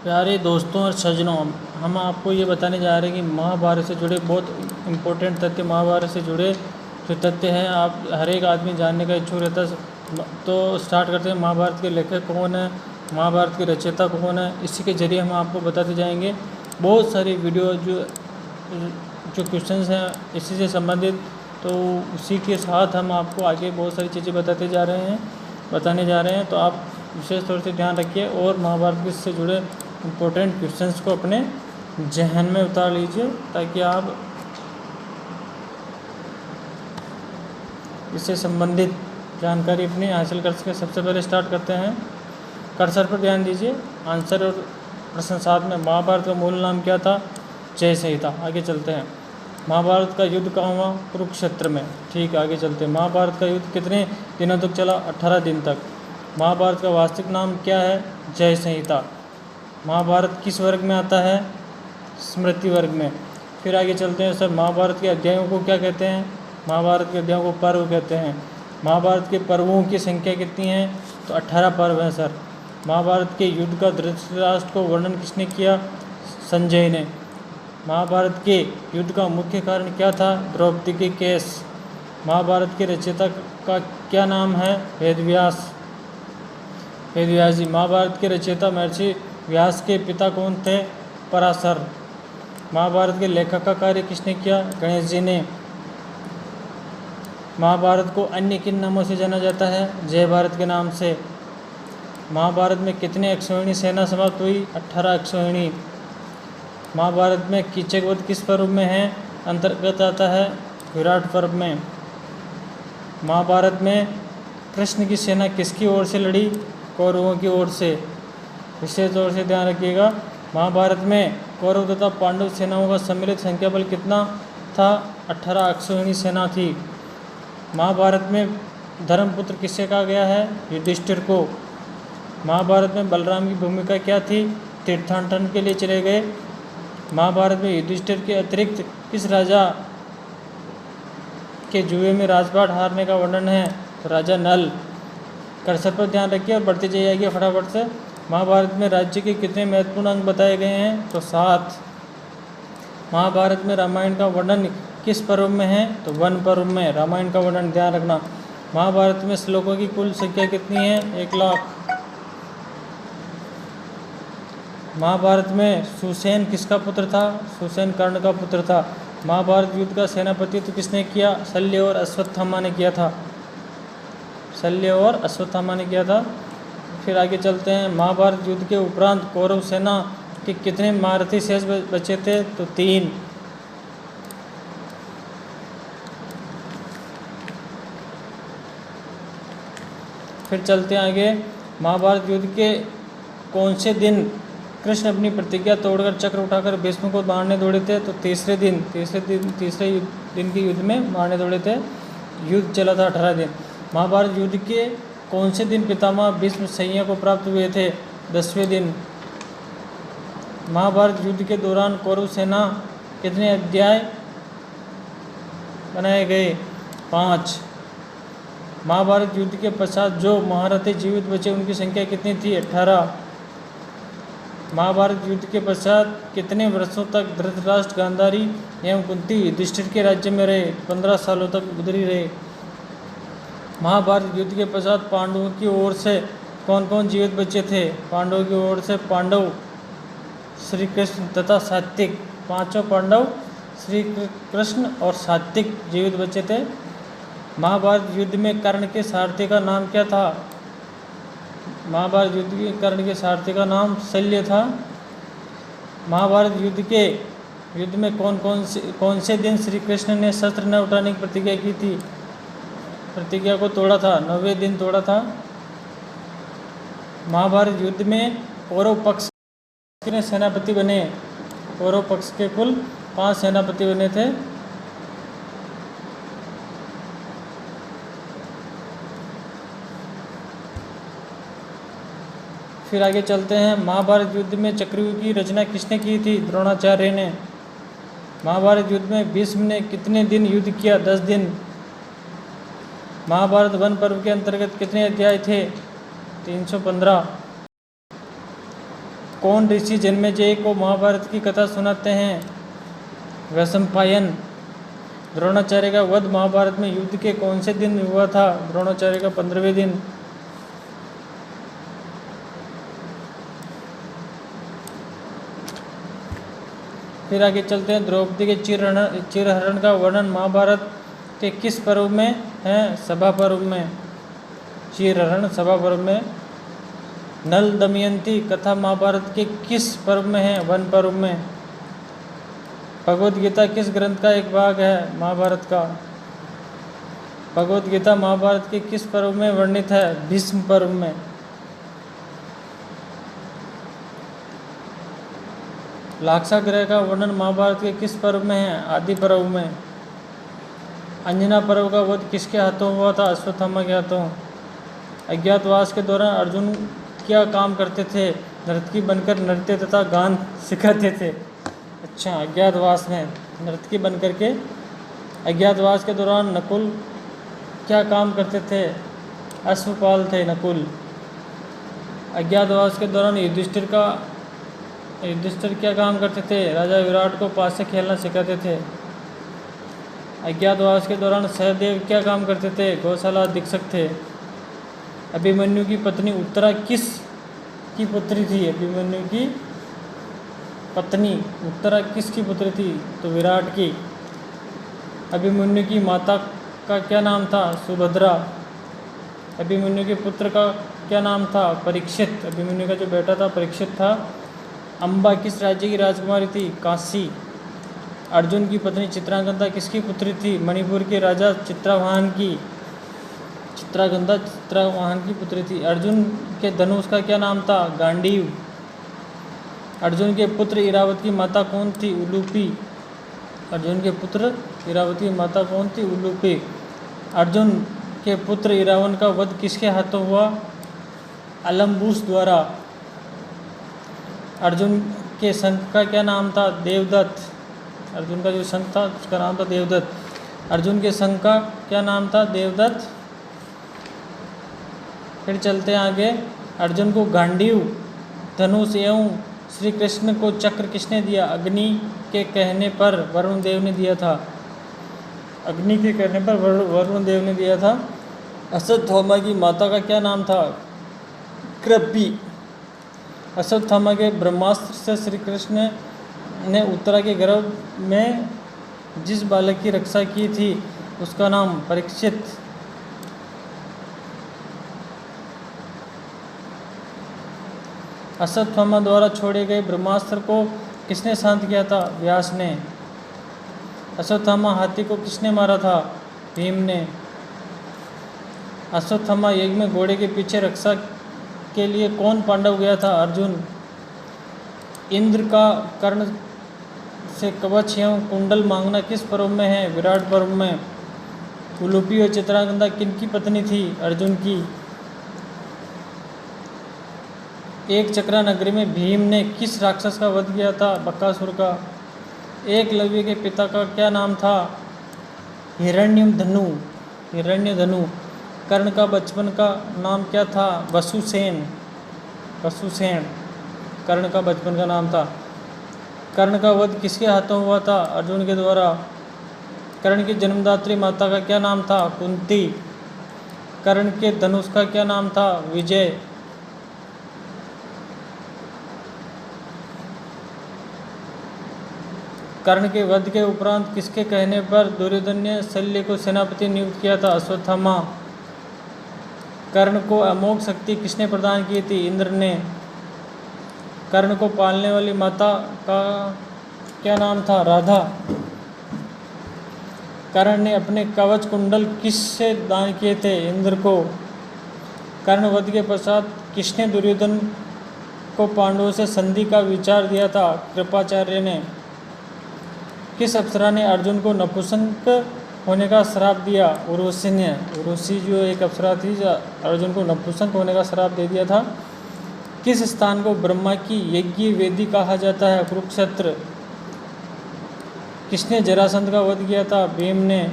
प्यारे दोस्तों और सज्जनों, हम आपको ये बताने जा रहे हैं कि महाभारत से जुड़े बहुत इम्पोर्टेंट तथ्य, महाभारत से जुड़े जो तथ्य हैं आप हर एक आदमी जानने का इच्छुक रहता है। तो स्टार्ट करते हैं। महाभारत के लेखक कौन है, महाभारत के रचयिता कौन है, इसी के ज़रिए हम आपको बताते जाएंगे। बहुत सारी वीडियो जो जो क्वेश्चंस हैं इसी से संबंधित, तो उसी के साथ हम आपको आगे बहुत सारी चीज़ें बताने जा रहे हैं। तो आप विशेष तौर से ध्यान रखिए और महाभारत से जुड़े इम्पोर्टेंट क्वेश्चंस को अपने जहन में उतार लीजिए ताकि आप इससे संबंधित जानकारी अपनी हासिल कर सकें। सबसे पहले स्टार्ट करते हैं। कर्सर पर ध्यान दीजिए, आंसर और प्रश्न साथ में। महाभारत का मूल नाम क्या था? जय संहिता। आगे चलते हैं। महाभारत का युद्ध कहाँ हुआ? कुरुक्षेत्र में। ठीक, आगे चलते हैं। महाभारत का युद्ध कितने दिनों तक चला? 18 दिन तक। महाभारत का वास्तविक नाम क्या है? जय संहिता। महाभारत किस वर्ग में आता है? स्मृति वर्ग में। फिर आगे चलते हैं सर। महाभारत के अध्यायों को क्या कहते हैं? महाभारत के अध्यायों को पर्व कहते हैं। महाभारत के पर्वों की संख्या कितनी है? तो 18 पर्व हैं सर। महाभारत के युद्ध का धृतराष्ट्र को वर्णन किसने किया? संजय ने। महाभारत के युद्ध का मुख्य कारण क्या था? द्रौपदी के केस। महाभारत के रचयिता का क्या नाम है? वेदव्यास। वेदव्यास जी। महाभारत के रचयिता महर्षि व्यास के पिता कौन थे? पराशर। महाभारत के लेखक का कार्य किसने किया? गणेश जी ने। महाभारत को अन्य किन नामों से जाना जाता है? जय भारत के नाम से। महाभारत में कितने अक्षौहिणी सेना समाप्त हुई? 18 अक्षौहिणी। महाभारत में कीचक वध किस पर्व में है? अंतर्गत आता है विराट पर्व में। महाभारत में कृष्ण की सेना किसकी ओर से लड़ी? कौरवों की ओर से। विशेष तौर से ध्यान रखिएगा। महाभारत में कौरव तथा पांडव सेनाओं का सम्मिलित संख्या बल कितना था? 18 अक्षौहिणी सेना थी। महाभारत में धर्मपुत्र किससे कहा गया है? युधिष्ठिर को। महाभारत में बलराम की भूमिका क्या थी? तीर्थाटन के लिए चले गए। महाभारत में युधिष्ठिर के अतिरिक्त किस राजा के जुए में राजपाट हारने का वर्णन है? तो राजा नल। कर्सर पर ध्यान रखिए और बढ़ते जाइए फटाफट से। महाभारत में राज्य के कितने महत्वपूर्ण अंग बताए गए हैं? तो 7। महाभारत में रामायण का वर्णन किस पर्व में है? तो वन पर्व में रामायण का वर्णन ध्यान रखना। महाभारत में श्लोकों की कुल संख्या कितनी है? 1 लाख। महाभारत में सुसेन किसका पुत्र था? सुसेन कर्ण का पुत्र था। महाभारत युद्ध का सेनापतित्व किसने किया? शल्य और अश्वत्थामा ने किया था। शल्य और अश्वत्थामा ने किया था। फिर आगे चलते हैं। महाभारत युद्ध के उपरांत कौरव सेना के कितने महारथी शेष बचे थे? तो 3। फिर चलते हैं आगे। महाभारत युद्ध के कौन से दिन कृष्ण अपनी प्रतिज्ञा तोड़कर चक्र उठाकर भीष्म को मारने दौड़े थे? तो तीसरे दिन के युद्ध में मारने दौड़े थे। युद्ध चला था 18 दिन। महाभारत युद्ध के कौन से दिन पितामह भीष्म संज्ञा को प्राप्त हुए थे? 10वें दिन। महाभारत युद्ध के दौरान कौरव सेना कितने अध्याय बनाए गए? 5। महाभारत युद्ध के पश्चात जो महारथी जीवित बचे उनकी संख्या कितनी थी? 18। महाभारत युद्ध के पश्चात कितने वर्षों तक धृतराष्ट्र, गांधारी एवं कुंती युधिष्ठिर के राज्य में रहे? 15 सालों तक उधरी रहे। महाभारत युद्ध के पश्चात पांडवों की ओर से कौन कौन जीवित बचे थे? पांडवों की ओर से पांडव, श्री कृष्ण तथा सात्विक। 5 पांडव, श्री कृष्ण और सात्विक जीवित बचे थे। महाभारत युद्ध में कर्ण के सारथी का नाम क्या था? महाभारत युद्ध के कर्ण के सारथी का नाम शल्य था। महाभारत युद्ध में कौन से दिन श्री कृष्ण ने शस्त्र न उठाने की प्रतिज्ञा की थी? प्रतिज्ञा को तोड़ा था, 9वें दिन तोड़ा था। महाभारत युद्ध में कौरव पक्ष के सेनापति बने? कौरव पक्ष के कुल 5 सेनापति बने थे। फिर आगे चलते हैं। महाभारत युद्ध में चक्रव्यूह की रचना किसने की थी? द्रोणाचार्य ने। महाभारत युद्ध में भीष्म ने कितने दिन युद्ध किया? 10 दिन। महाभारत वन पर्व के अंतर्गत कितने अध्याय थे? 315। कौन ऋषि जन्मेजय को महाभारत की कथा सुनाते हैं? वैशंपायन। द्रोणाचार्य का वध महाभारत में युद्ध के कौन से दिन हुआ था? द्रोणाचार्य का 15वें दिन। फिर आगे चलते हैं। द्रौपदी के चिरहरण का वर्णन महाभारत के किस पर्व में है? सभा पर्व में। चिरहरण सभा पर्व में। नल दमयंती कथा महाभारत के किस पर्व में है? वन पर्व में। भगवद गीता किस ग्रंथ का एक भाग है? महाभारत का। भगवद गीता महाभारत के किस पर्व में वर्णित है? भीष्म पर्व में। लाक्षागृह का वर्णन महाभारत के किस पर्व में है? आदि पर्व में। अंजना पर्व का वध किसके हाथों हुआ था? अश्वत्थामा के हाथों। अज्ञातवास के दौरान अर्जुन क्या काम करते थे? नर्तकी बनकर नृत्य तथा गान सिखाते थे। अच्छा, अज्ञातवास में नर्तकी बनकर के। अज्ञातवास के दौरान नकुल क्या काम करते थे? अश्वपाल थे नकुल। अज्ञातवास के दौरान युधिष्ठिर क्या काम करते थे? राजा विराट को पास से खेलना सिखाते थे। अज्ञातवास के दौरान सहदेव क्या काम करते थे? गौशाला अधीक्षक थे। अभिमन्यु की पत्नी उत्तरा किस की पुत्री थी? अभिमन्यु की पत्नी उत्तरा किसकी पुत्री थी? तो विराट की। अभिमन्यु की माता का क्या नाम था? सुभद्रा। अभिमन्यु के पुत्र का क्या नाम था? परीक्षित। अभिमन्यु का जो बेटा था परीक्षित था। अम्बा किस राज्य की राजकुमारी थी? काशी। अर्जुन की पत्नी चित्रांगदा किसकी पुत्री थी? मणिपुर के राजा चित्रवाहन की। चित्रागंधा चित्रवाहन की पुत्री थी। अर्जुन के धनुष का क्या नाम था? गांडीव। अर्जुन के पुत्र इरावत की माता कौन थी? उलूपी। अर्जुन के पुत्र इरावत की माता कौन थी? उलूपी। अर्जुन के पुत्र इरावन का वध किसके हाथों हुआ? अलम्बूस द्वारा। अर्जुन के शंख का क्या नाम था? देवदत्त। अर्जुन का जो शंख था उसका नाम था देवदत्त। अर्जुन के शंख का क्या नाम था? देवदत्त। फिर चलते हैं आगे। अर्जुन को गांडीव धनुष एवं श्री कृष्ण को चक्र किसने दिया? अग्नि के कहने पर वरुण देव ने दिया था। अग्नि के कहने पर वरुण देव ने दिया था। अश्वत्थामा की माता का क्या नाम था? कृपी। अश्वत्थामा के ब्रह्मास्त्र से श्री कृष्ण ने उत्तरा के गर्भ में जिस बालक की रक्षा की थी उसका नाम? परीक्षित। अश्वत्थामा द्वारा छोड़े गए ब्रह्मास्त्र को किसने शांत किया था? व्यास ने। अश्वत्थामा हाथी को किसने मारा था? भीम ने। अश्वत्थामा यज्ञ में घोड़े के पीछे रक्षा के लिए कौन पांडव गया था? अर्जुन। इंद्र का कर्ण से कवच एवं कुंडल मांगना किस पर्व में है? विराट पर्व में। उलूपी और चित्रांगदा किनकी पत्नी थी? अर्जुन की। एक चक्रा नगरी में भीम ने किस राक्षस का वध किया था? बकासुर का। एकलव्य के पिता का क्या नाम था? हिरण्यधनु। हिरण्यधनु। कर्ण का बचपन का नाम क्या था? वसुसेन। वसुसेन कर्ण का बचपन का नाम था। कर्ण का वध किसके हाथों हुआ था? अर्जुन के द्वारा। कर्ण की जन्मदात्री माता का क्या नाम था? कुंती। कर्ण के धनुष का क्या नाम था? विजय। कर्ण के वध के उपरांत किसके कहने पर दुर्योधन ने शल्य को सेनापति नियुक्त किया था? अश्वत्थामा। कर्ण को अमोघ शक्ति किसने प्रदान की थी? इंद्र ने। कर्ण को पालने वाली माता का क्या नाम था? राधा। कर्ण ने अपने कवच कुंडल किससे दान किए थे? इंद्र को। कर्ण वध के पश्चात किसने दुर्योधन को पांडवों से संधि का विचार दिया था? कृपाचार्य ने। किस अप्सरा ने अर्जुन को नपुंसक होने का श्राप दिया? उर्वशी ने। उर्वशी जो एक अप्सरा थी जो अर्जुन को नपुंसक होने का श्राप दे दिया था। किस स्थान को ब्रह्मा की यज्ञ वेदी कहा जाता है? कुरुक्षेत्र। किसने जरासंध का वध किया था? भीम ने।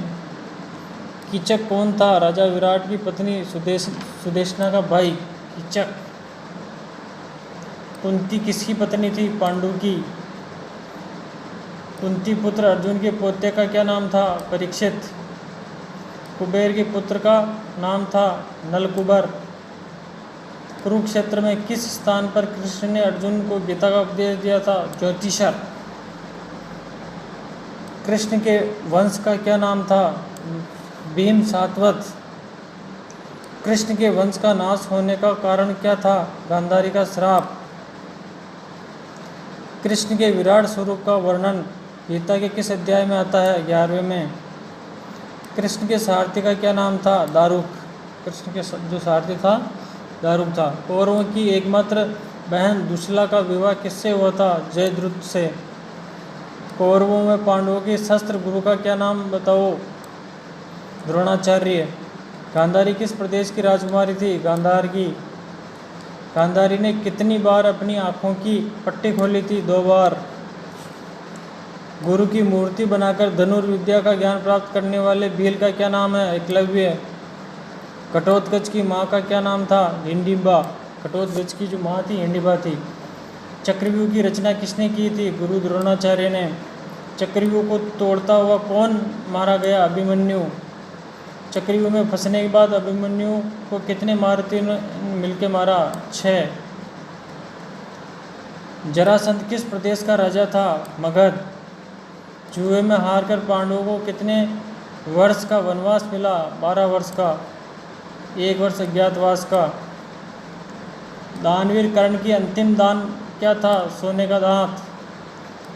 कीचक कौन था? राजा विराट की पत्नी सुदेशना का भाई कीचक। कुंती किसकी पत्नी थी? पांडु की। कुंती पुत्र अर्जुन के पोते का क्या नाम था? परीक्षित। कुबेर के पुत्र का नाम था नलकुबर। कुरुक्षेत्र में किस स्थान पर कृष्ण ने अर्जुन को गीता का उपदेश दिया था? ज्योतिषर। कृष्ण के वंश का क्या नाम था? भीम सातवत। कृष्ण के वंश का नाश होने का कारण क्या था? गांधारी का श्राप। कृष्ण के विराट स्वरूप का वर्णन गीता के किस अध्याय में आता है? 11वें में। कृष्ण के सारथी का क्या नाम था? दारुक। कृष्ण के जो सारथी था दारुक था। कौरवों की एकमात्र बहन दुशला का विवाह किससे हुआ था? जयद्रथ से। कौरवों में पांडवों के शस्त्र गुरु का क्या नाम बताओ? द्रोणाचार्य। गांधारी किस प्रदेश की राजकुमारी थी? गांधार की। गांधारी ने कितनी बार अपनी आंखों की पट्टी खोली थी? 2 बार। गुरु की मूर्ति बनाकर धनुर्विद्या का ज्ञान प्राप्त करने वाले भील का क्या नाम है? एकलव्य। घटोत्कच की माँ का क्या नाम था? हिंडिबा। घटोत्कच की जो माँ थी हिंडिबा थी। चक्रव्यूह की रचना किसने की थी? गुरु द्रोणाचार्य ने। चक्रव्यूह को तोड़ता हुआ कौन मारा गया? अभिमन्यु। चक्रव्यूह में फंसने के बाद अभिमन्यु को कितने महारथियों ने मिलकर मारा? 6। जरासंध किस प्रदेश का राजा था? मगध। जुए में हारकर पांडवों को कितने वर्ष का वनवास मिला? 12 वर्ष का। 1 वर्ष अज्ञातवास का। दानवीर कर्ण की अंतिम दान क्या था? सोने का दांत।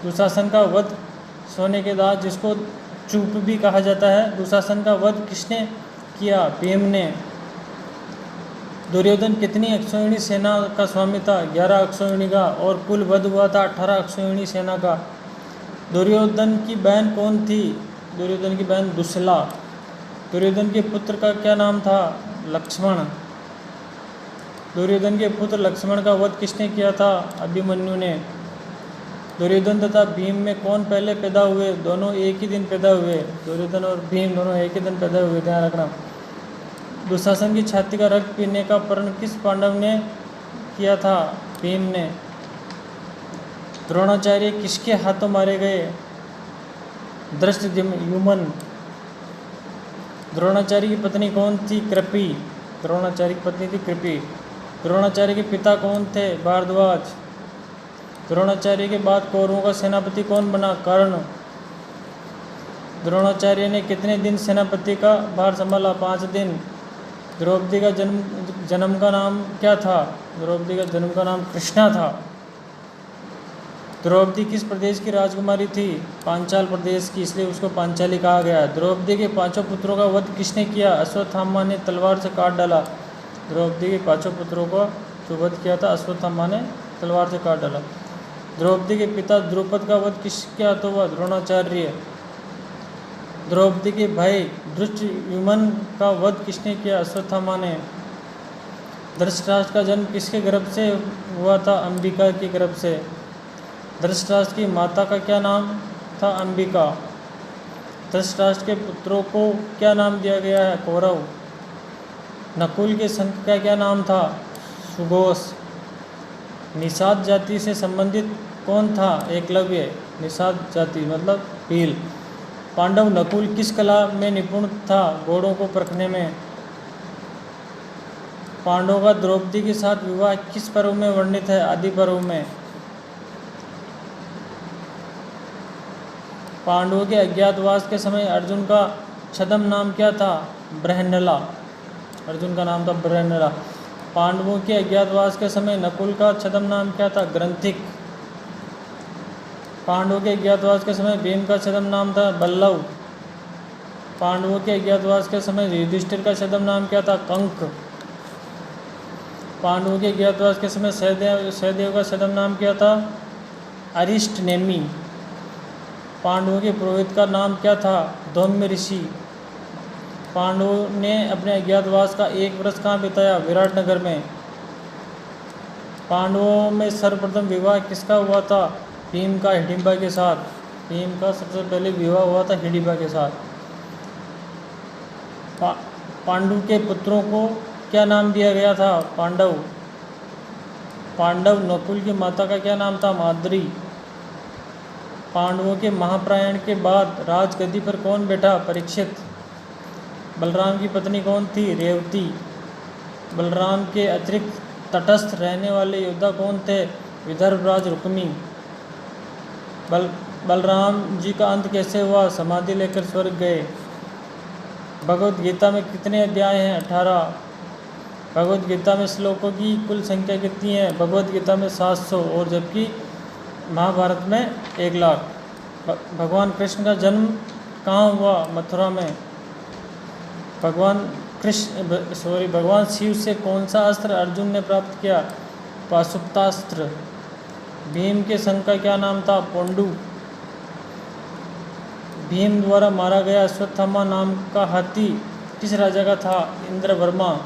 दुशासन का वध सोने के दांत जिसको चूप भी कहा जाता है, दुशासन का वध किसने किया? भीम ने। दुर्योधन कितनी अक्षौहिणी सेना का स्वामी था? 11 अक्षौहिणी का। और कुल वध हुआ था 18 अक्षौहिणी सेना का। दुर्योधन की बहन कौन थी? दुर्योधन की बहन दुशला। दुर्योधन के पुत्र का क्या नाम था? लक्ष्मण। दुर्योधन के पुत्र लक्ष्मण का वध किसने किया था? अभिमन्यु ने। दुर्योधन तथा भीम में कौन पहले पैदा हुए? दोनों एक ही दिन पैदा हुए। दुर्योधन और भीम दोनों एक ही दिन पैदा हुए, ध्यान रखना। दुशासन की छाती का रक्त पीने का प्रण किस पांडव ने किया था? भीम ने। द्रोणाचार्य किसके हाथों मारे गए? धृष्टद्युम्न। द्रोणाचार्य की पत्नी कौन थी? कृपि। द्रोणाचार्य की पत्नी थी कृपि। द्रोणाचार्य के पिता कौन थे? भारद्वाज। द्रोणाचार्य के बाद कौरवों का सेनापति कौन बना? कर्ण। द्रोणाचार्य ने कितने दिन सेनापति का भार संभाला? 5 दिन। द्रौपदी का जन्म का नाम क्या था? द्रौपदी का जन्म का नाम कृष्णा था। द्रौपदी किस प्रदेश की राजकुमारी थी? पांचाल प्रदेश की, इसलिए उसको पांचाली कहा गया। द्रौपदी के 5 पुत्रों का वध किसने किया? अश्वत्थामा ने तलवार से काट डाला। द्रौपदी के 5 पुत्रों का जो वध किया था अश्वत्थामा ने तलवार से काट डाला। द्रौपदी के पिता द्रुपद का वध किसके हाथों हुआ? द्रोणाचार्य। द्रौपदी के भाई धृष्टद्युम्न का वध किसने किया? अश्वत्थामा ने। धृतराष्ट्र का जन्म किसके गर्भ से हुआ था? अंबिका के गर्भ से। धृतराष्ट्र की माता का क्या नाम था? अंबिका। धृतराष्ट्र के पुत्रों को क्या नाम दिया गया है? कौरव। नकुल के संत का क्या नाम था? सुघोष। निषाद जाति से संबंधित कौन था? एकलव्य। निषाद जाति मतलब भील। पांडव नकुल किस कला में निपुण था? घोड़ों को परखने में। पांडवों का द्रौपदी के साथ विवाह किस पर्व में वर्णित है? आदि पर्व में। पांडवों के अज्ञातवास के समय अर्जुन का छद्म नाम क्या था? बृहन्नला। अर्जुन का नाम था बृहन्नला। पांडवों के अज्ञातवास के समय नकुल का छद्म नाम क्या था? ग्रंथिक। पांडवों के अज्ञातवास के समय भीम का छद्म नाम था? बल्लव। पांडवों के अज्ञातवास के समय युधिष्ठिर का छद्म नाम क्या था? कंक। पांडवों के अज्ञातवास के समय सहदेव का छद्म नाम क्या था? अरिष्टनेमी। पांडवों के पुरोहित का नाम क्या था? धौम्य ऋषि। पांडवों ने अपने अज्ञातवास का 1 वर्ष कहाँ बिताया? विराटनगर में। पांडवों में सर्वप्रथम विवाह किसका हुआ था? भीम का हिडिंबा के साथ। भीम का सबसे पहले विवाह हुआ था हिडिंबा के साथ। पांडु के पुत्रों को क्या नाम दिया गया था? पांडव। पांडव नकुल की माता का क्या नाम था? माद्री। पांडवों के महाप्रयाण के बाद राजगद्दी पर कौन बैठा? परीक्षित। बलराम की पत्नी कौन थी? रेवती। बलराम के अतिरिक्त तटस्थ रहने वाले योद्धा कौन थे? विदर्भराज रुक्मी। बलराम जी का अंत कैसे हुआ? समाधि लेकर स्वर्ग गए। भगवत गीता में कितने अध्याय हैं? 18। भगवत गीता में श्लोकों की कुल संख्या कितनी है? भगवत गीता में 700 और जबकि महाभारत में 1,00,000। भगवान कृष्ण का जन्म कहाँ हुआ? मथुरा में। भगवान शिव से कौन सा अस्त्र अर्जुन ने प्राप्त किया? पाशुपतास्त्र। भीम के संघ का क्या नाम था? पोंडु। भीम द्वारा मारा गया अश्वत्थामा नाम का हाथी किस राजा का था? इंद्रवर्मा।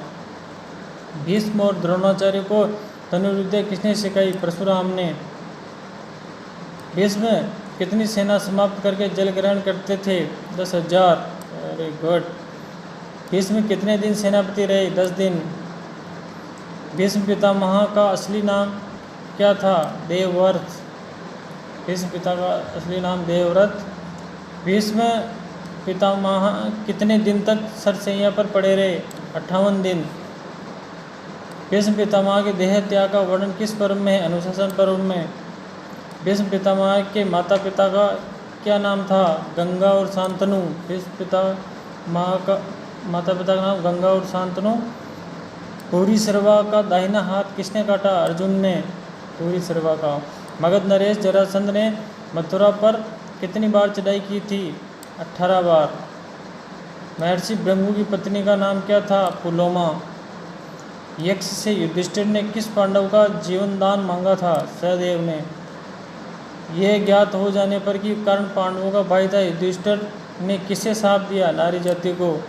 भीष्म और द्रोणाचार्य को धनुर्विद्या किसने सिखाई? परशुराम ने। भीष्म कितनी सेना समाप्त करके जल ग्रहण करते थे? 10,000। Very good. भीष्म कितने दिन सेनापति रहे? 10 दिन। भीष्म पितामह का असली नाम क्या था? देवव्रत। भीष्म पिता का असली नाम देवव्रत। भीष्म पितामह कितने दिन तक सरसैया पर पड़े रहे? 58 दिन। भीष्म पितामह के देह त्याग का वर्णन किस पर्व में है? अनुशासन पर्व में। भीष्म पितामह के माता पिता का क्या नाम था? गंगा और शांतनु। भीष्म पितामह का माता पिता का नाम गंगा और शांतनु। भूरिश्रवा का दाहिना हाथ किसने काटा? अर्जुन ने। भूरिश्रवा का। मगध नरेश जरासंध ने मथुरा पर कितनी बार चढ़ाई की थी? 18 बार। महर्षि भृगु की पत्नी का नाम क्या था? पुलोमा। यक्ष से युधिष्ठिर ने किस पांडव का जीवन दान मांगा था? सहदेव ने। यह ज्ञात हो जाने पर कि कर्ण पांडवों का भाई था, युधिष्ठिर ने किसे शाप दिया? नारी जाति को।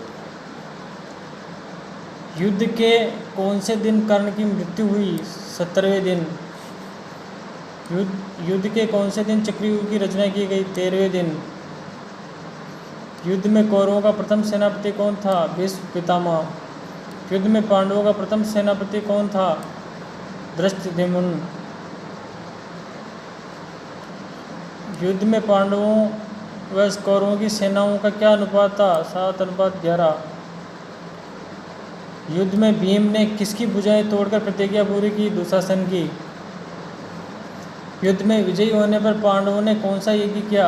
युद्ध के कौन से दिन कर्ण की मृत्यु हुई? 17वें दिन। युद्ध के कौन से दिन चक्रव्यूह की रचना की गई? 13वें दिन। युद्ध में कौरवों का प्रथम सेनापति कौन था? भीष्म पितामह। युद्ध में पांडवों का प्रथम सेनापति कौन था? धृष्टद्युम्न। युद्ध में पांडवों व कौरवों की सेनाओं का क्या अनुपात था? 7:11। युद्ध में भीम ने किसकी भुजाएं तोड़कर प्रतिज्ञा पूरी की? दुशासन की। युद्ध में विजयी होने पर पांडवों ने कौन सा यज्ञ किया?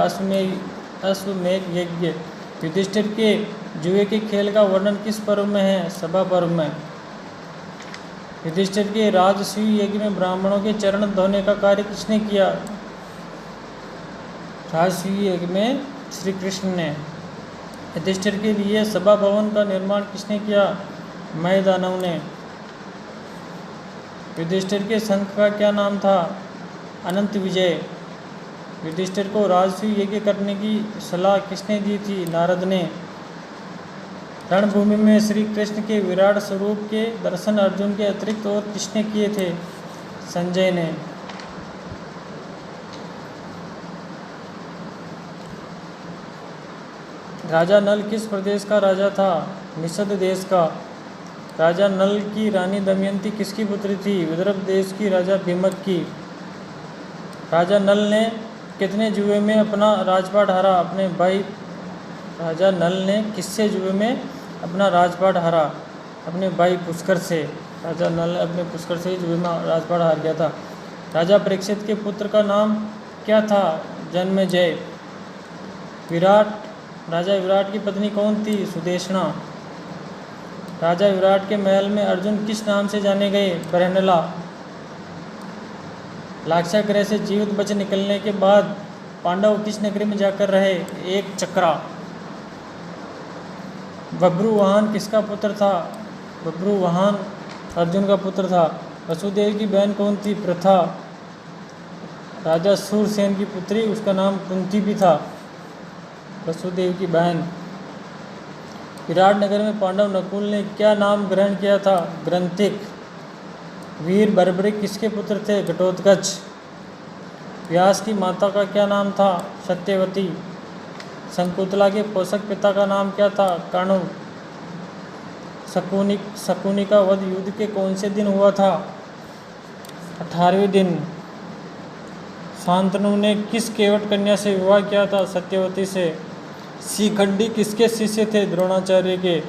अश्वमेध यज्ञ। युधिष्ठिर के जुए के खेल का वर्णन किस पर्व में है? सभा पर्व में। युधिष्ठिर के राजसूय यज्ञ में ब्राह्मणों के चरण धोने का कार्य किसने किया? राजसूय यज्ञ में श्री कृष्ण ने। युधिष्ठिर के लिए सभा भवन का निर्माण किसने किया? मय दानव ने। युधिष्ठिर के संघ का क्या नाम था? अनंत विजय। युधिष्ठिर को राजसूय यज्ञ करने की सलाह किसने दी थी? नारद ने। रणभूमि में श्री कृष्ण के विराट स्वरूप के दर्शन अर्जुन के अतिरिक्त और किसने किए थे? संजय ने। राजा नल किस प्रदेश का राजा था? निषद देश का। राजा नल की रानी दमयंती किसकी पुत्री थी? विदर्भ देश की राजा भीमक की। राजा नल ने कितने जुए में अपना राजपाट हारा? अपने भाई। राजा नल ने किससे जुए में अपना राजपाट हारा? अपने भाई पुष्कर से। राजा नल अपने पुष्कर से जुए में राजपाट हार गया था। राजा परीक्षित के पुत्र का नाम क्या था? जन्मेजय। राजा विराट की पत्नी कौन थी? सुदेशना। राजा विराट के महल में अर्जुन किस नाम से जाने गए? बरहनला। लाक्षागृह से जीवित बच निकलने के बाद पांडव किस नगरी में जाकर रहे? एक चक्रा। बब्रुवाहन किसका पुत्र था? बब्रुवाहन अर्जुन का पुत्र था। वसुदेव की बहन कौन थी? प्रथा। राजा सूरसेन की पुत्री, उसका नाम कुंती भी था, वसुदेव की बहन। विराट नगर में पांडव नकुल ने क्या नाम ग्रहण किया था? ग्रंथिक। वीर बर्बरिक किसके पुत्र थे? घटोत्कच। व्यास की माता का क्या नाम था? सत्यवती। शकुंतला के पोषक पिता का नाम क्या था? कर्ण। शकुनी का वध युद्ध के कौन से दिन हुआ था? 18वें दिन शांतनु ने किस केवट कन्या से विवाह किया था? सत्यवती से। शिखंडी किसके शिष्य थे? द्रोणाचार्य के।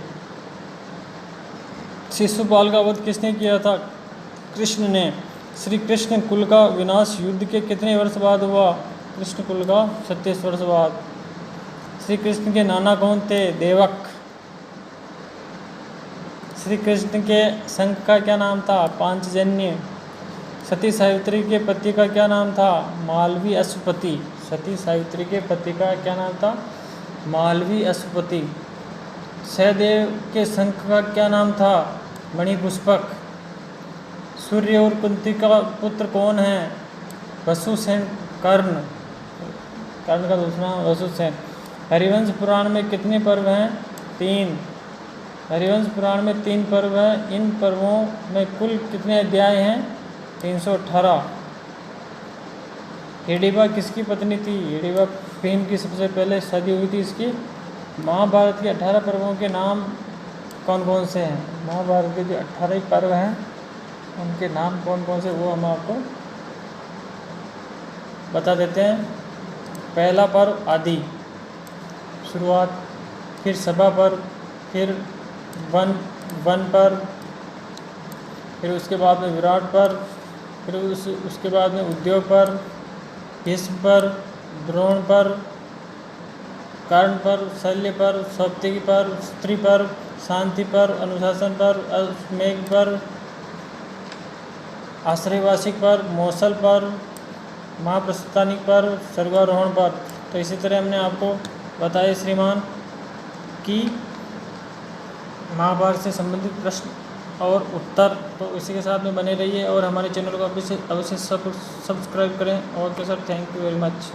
शिशुपाल का वध किसने किया था? कृष्ण ने। श्री कृष्ण कुल का विनाश युद्ध के कितने वर्ष बाद हुआ? कृष्ण कुल का 37 वर्ष बाद। श्री कृष्ण के नाना कौन थे? देवक। श्री कृष्ण के शंख का क्या नाम था? पांचजन्य। सती सावित्री के पति का क्या नाम था? मालवी अश्वपति। सती सावित्री के पति का क्या नाम था? मालवी अश्वपति। सहदेव के शंख का क्या नाम था? मणिपुष्पक। सूर्य और कुंती का पुत्र कौन है? वसुसेन। कर्ण। कर्ण का दूसरा नाम वसुसेन। हरिवंश पुराण में कितने पर्व हैं? 3। हरिवंश पुराण में 3 पर्व हैं। इन पर्वों में कुल कितने अध्याय हैं? 318। हिडिंबा किसकी पत्नी थी? हिडिंबा भीम की सबसे पहले शादी हुई थी इसकी। महाभारत के 18 पर्वों के नाम कौन कौन से हैं? महाभारत के जो 18 पर्व हैं उनके नाम कौन कौन से, वो हम आपको बता देते हैं। पहला पर्व आदि, शुरुआत, फिर सभा पर्व, फिर वन पर्व, फिर उसके बाद में विराट पर्व, फिर उसके बाद में उद्योग पर्व, भीष्म पर्व, द्रोण पर्व, कर्ण पर्व, शल्य पर्व, सौप्तिकी पर्व, स्त्री पर्व, शांति पर्व, अनुशासन पर्व, अश्वमेघ पर्व, आश्रयवासिक पर्व, मौसल पर्व, महाप्रस्थानिक पर्व, स्वर्गारोहण पर्व। तो इसी तरह हमने आपको बताया श्रीमान कि महाभारत से संबंधित प्रश्न और उत्तर। तो इसी के साथ में बने रहिए और हमारे चैनल को अवश्य सब्सक्राइब करें। Okay sir, thank you very much.